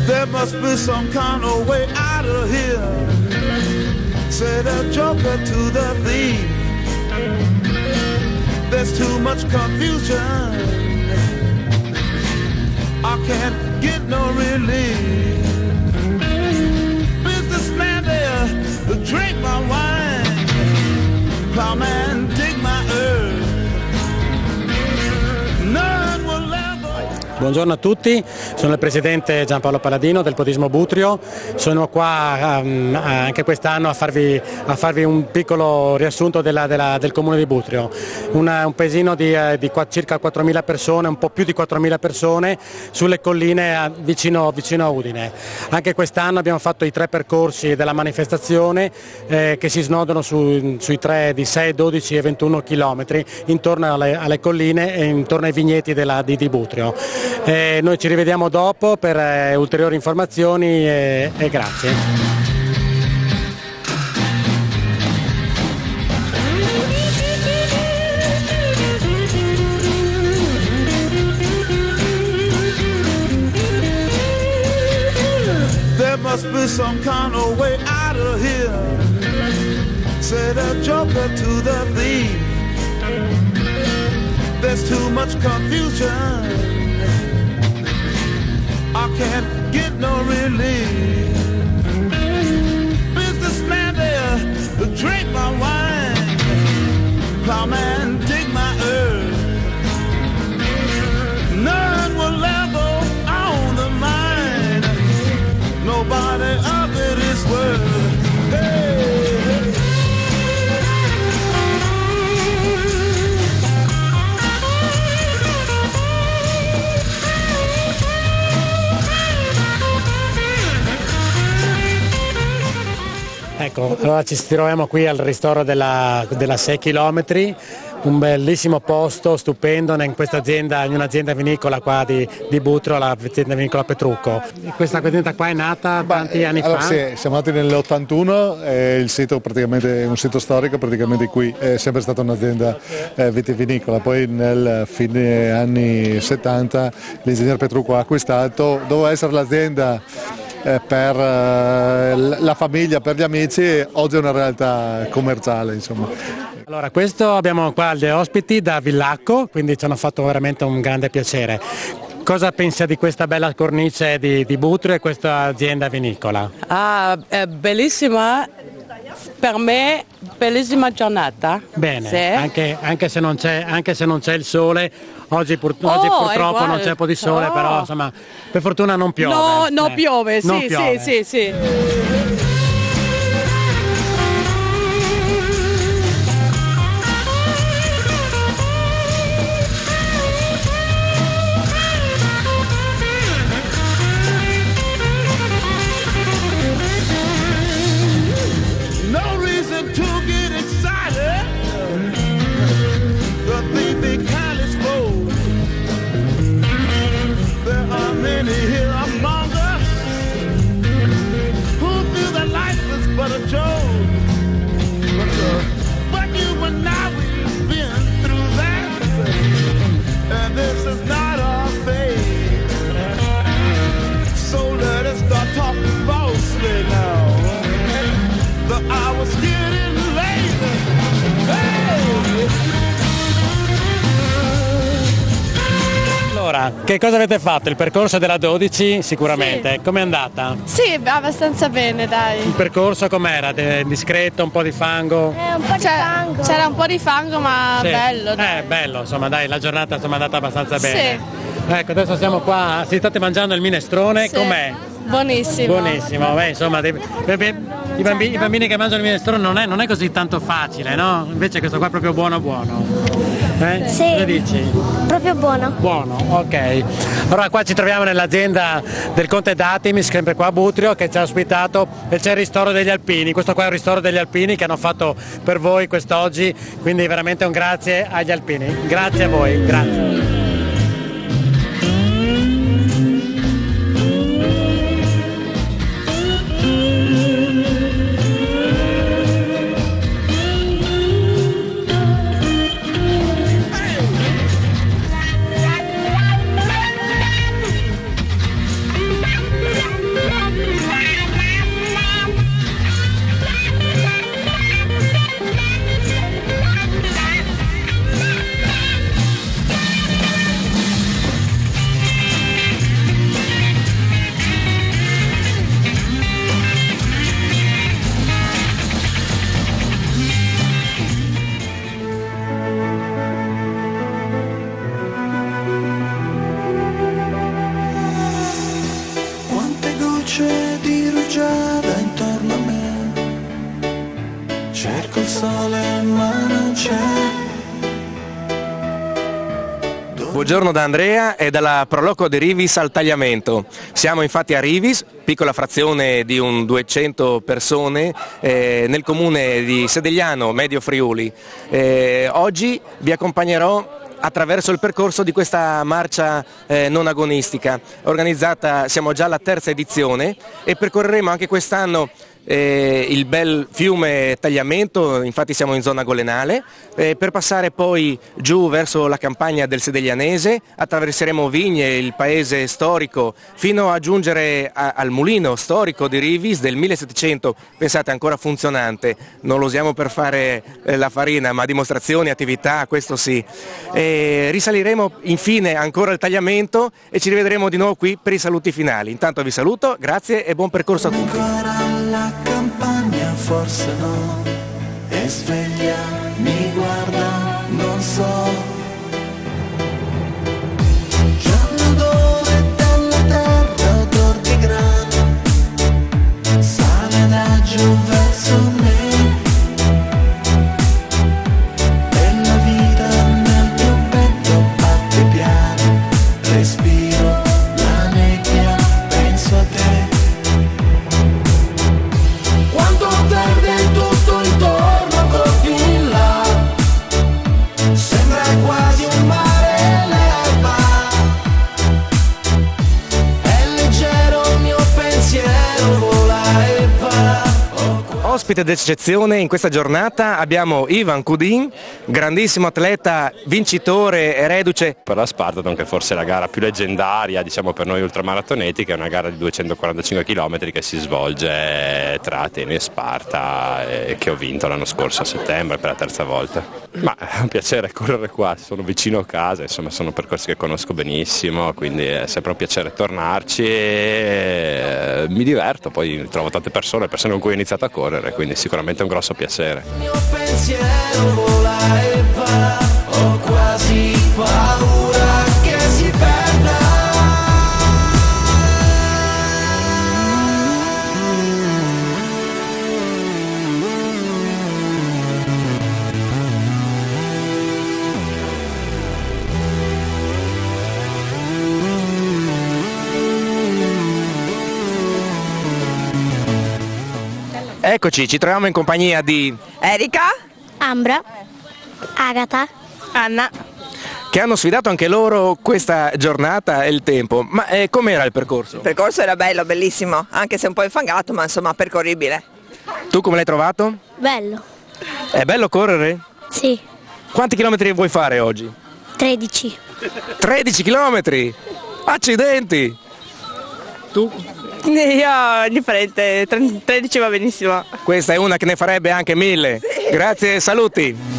There must be some kind of way out of here, said a joker to the thief. There's too much confusion, I can't get no relief. Businessman there, drink my wine. Plowman, dig my earth. None will ever. Buongiorno a tutti, sono il presidente Giampaolo Paladino del Podismo Butrio, sono qua anche quest'anno a farvi un piccolo riassunto del comune di Butrio, un paesino di circa 4.000 persone, un po' più di 4.000 persone sulle colline vicino a Udine. Anche quest'anno abbiamo fatto i 3 percorsi della manifestazione che si snodano sui 3 di 6, 12 e 21 chilometri intorno alle colline e intorno ai vigneti di Butrio. Noi ci rivediamo dopo per ulteriori informazioni e grazie. There must be some kind of way out of here, said a joker to the thief. There's too much confusion, I can't get no relief. Businessman there, drink my wine. Plowman, dig my earth. None will ever own the mine. Nobody of it is worth. Hey. Ecco, allora ci troviamo qui al ristoro della 6 km, un bellissimo posto, stupendo, in un'azienda vinicola qua di Butrio, l'azienda vinicola Petrucco. Questa azienda qua è nata tanti anni fa? Sì, siamo nati nell'81, il sito praticamente è un sito storico, praticamente qui è sempre stata un'azienda vitivinicola, poi nel fine anni 70 l'ingegnere Petrucco ha acquistato, doveva essere l'azienda per la famiglia, per gli amici, oggi è una realtà commerciale, insomma. Allora, questo abbiamo qua gli ospiti da Villacco, quindi ci hanno fatto veramente un grande piacere. Cosa pensa di questa bella cornice di Butrio e questa azienda vinicola? È bellissima, per me bellissima giornata. Bene, sì. anche se non c'è il sole. Oggi purtroppo non c'è un po' di sole, però insomma per fortuna non piove. No, piove, non sì, piove. sì. No reason to get excited. The thing they kind of spoke. There are many here among us who feel that life is but a joke. But you and I, we've been through that, and this is not our fate. So let us start talking falsely now. The hour's getting late. Hey! Allora, che cosa avete fatto? Il percorso della 12 sicuramente, Sì. com'è andata? Sì, abbastanza bene, dai. Il percorso com'era? Discreto, un po' di fango? Un po' di fango. C'era un po' di fango, ma Sì. bello. Dai. Bello, insomma dai, la giornata insomma, è andata abbastanza bene. Ecco, adesso siamo qua, state mangiando il minestrone, Sì. com'è? Buonissimo. Buonissimo, insomma i bambini che mangiano il minestrone non è così tanto facile, no? Invece questo qua è proprio buono. Sì. Cosa dici? Proprio buono. Buono, ok. Allora qua ci troviamo nell'azienda del Conte D'Atimis, sempre qua a Butrio, che ci ha ospitato e c'è il ristoro degli alpini. Questo qua è il ristoro degli alpini che hanno fatto per voi quest'oggi, quindi veramente un grazie agli alpini. Grazie a voi, grazie. luce di rugiada intorno a me, cerco il sole ma non c'è. Buongiorno da Andrea e dalla Proloco di Rivis al Tagliamento. Siamo infatti a Rivis, piccola frazione di un 200 persone nel comune di Sedegliano, Medio Friuli. Oggi vi accompagnerò attraverso il percorso di questa marcia non agonistica, organizzata, siamo già alla terza edizione e percorreremo anche quest'anno il bel fiume Tagliamento, infatti siamo in zona golenale, per passare poi giù verso la campagna del Sedeglianese, attraverseremo Vigne, il paese storico, fino a giungere al mulino storico di Rivis del 1700, pensate ancora funzionante, non lo usiamo per fare la farina ma dimostrazioni, attività, questo sì. Risaliremo infine ancora il Tagliamento e ci rivedremo di nuovo qui per i saluti finali. Intanto vi saluto, grazie e buon percorso a tutti. La campagna forse no, è sveglia, mi guarda, non so. Giorno dove dalla terra odor di grano sale da giù verso me, e la vita nel mio petto batte piano, respiro la nebbia, penso a te. Verde tutto intorno, così in là, sembra quasi un mare l'erba, è leggero il mio pensiero, vola e va. Ospite d'eccezione in questa giornata abbiamo Ivan Kudin, grandissimo atleta, vincitore e reduce per la Spartathlon, che forse è la gara più leggendaria, diciamo, per noi ultramaratoneti, che è una gara di 245 km che si svolge tra Atene e Sparta, e che ho vinto l'anno scorso a settembre per la terza volta. Ma è un piacere correre qua, sono vicino a casa, insomma sono percorsi che conosco benissimo, quindi è sempre un piacere tornarci e mi diverto, poi trovo tante persone con cui ho iniziato a correre, quindi sicuramente è un grosso piacere. Il mio pensiero vola e va, ho quasi paura che si perda. Eccoci, ci troviamo in compagnia di Erika, Ambra, Agata, Anna. che hanno sfidato anche loro questa giornata e il tempo. Ma com'era il percorso? Il percorso era bello, bellissimo, anche se un po' infangato, ma insomma percorribile. Tu come l'hai trovato? bello. È bello correre? Sì, Quanti chilometri vuoi fare oggi? 13. 13 chilometri! Accidenti! Tu? Io differente, 13 va benissimo. Questa è una che ne farebbe anche 1000. Grazie e saluti!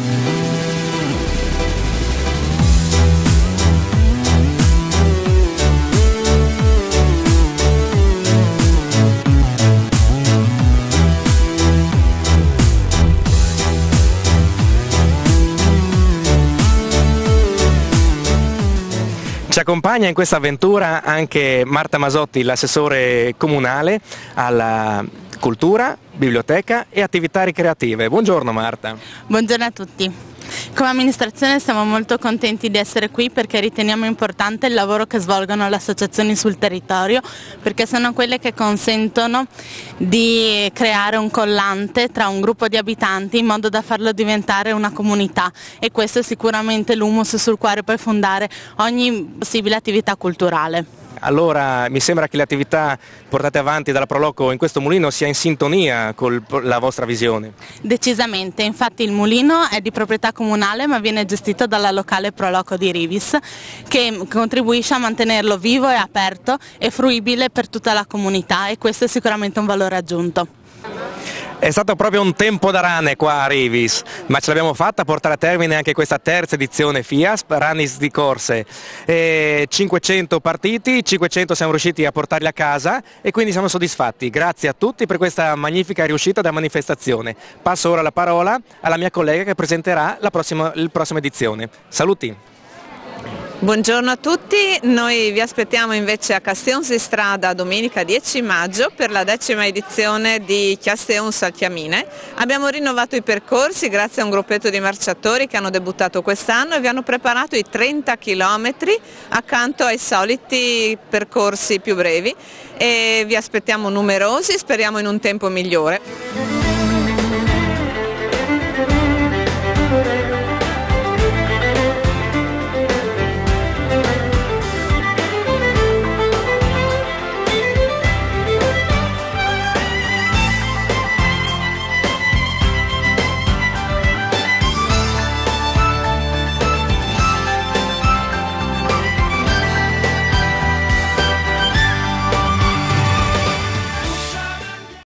Ci accompagna in questa avventura anche Marta Masotti, l'assessore comunale alla cultura, biblioteca e attività ricreative. Buongiorno Marta. Buongiorno a tutti. Come amministrazione siamo molto contenti di essere qui perché riteniamo importante il lavoro che svolgono le associazioni sul territorio, perché sono quelle che consentono di creare un collante tra un gruppo di abitanti in modo da farlo diventare una comunità, e questo è sicuramente l'humus sul quale poi fondare ogni possibile attività culturale. Allora mi sembra che le attività portate avanti dalla Proloco in questo mulino sia in sintonia con la vostra visione. Decisamente, infatti il mulino è di proprietà comunale ma viene gestito dalla locale Proloco di Rivis, che contribuisce a mantenerlo vivo e aperto e fruibile per tutta la comunità, e questo è sicuramente un valore aggiunto. È stato proprio un tempo da rane qua a Rivis, ma ce l'abbiamo fatta a portare a termine anche questa terza edizione FIASP, Runnis di corse. 500 partiti, 500 siamo riusciti a portarli a casa e quindi siamo soddisfatti. Grazie a tutti per questa magnifica riuscita della manifestazione. Passo ora la parola alla mia collega che presenterà la prossima edizione. Saluti! Buongiorno a tutti, noi vi aspettiamo invece a Castellons di Strada domenica 10 maggio per la 10ª edizione di Castellons Saltiamine. Abbiamo rinnovato i percorsi grazie a un gruppetto di marciatori che hanno debuttato quest'anno e vi hanno preparato i 30 km accanto ai soliti percorsi più brevi e vi aspettiamo numerosi, speriamo in un tempo migliore.